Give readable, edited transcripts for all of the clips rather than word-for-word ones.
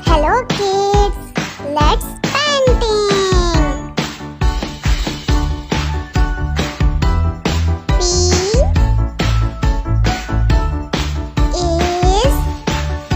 Hello kids, let's painting. P is for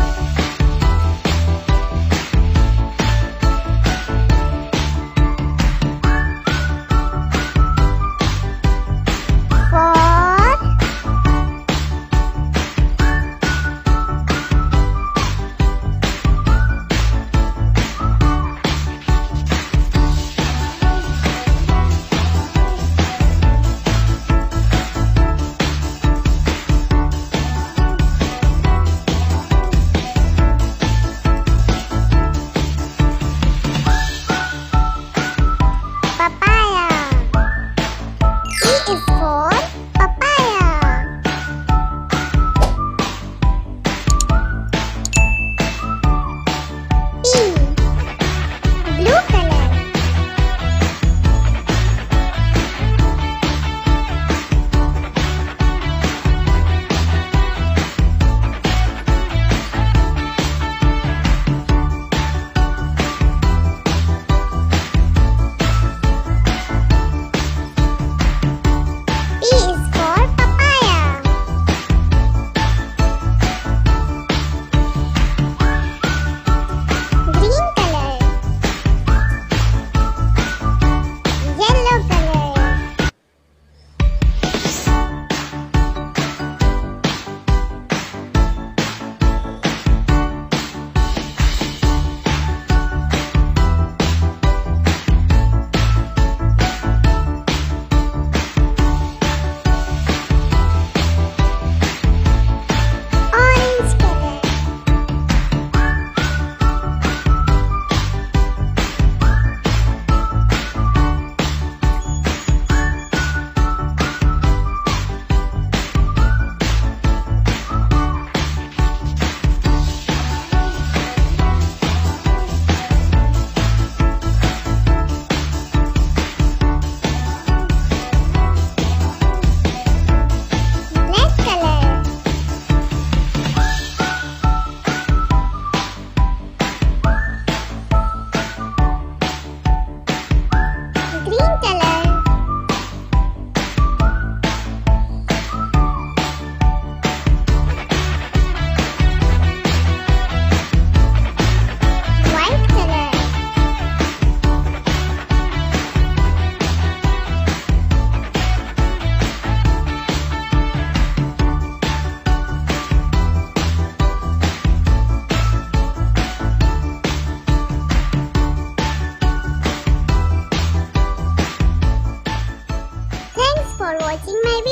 papaya. E is for papaya. P, blue color. P is for papaya. Green color. Yellow color. Orange color. Black color. Green color. White color. Thanks for watching my video.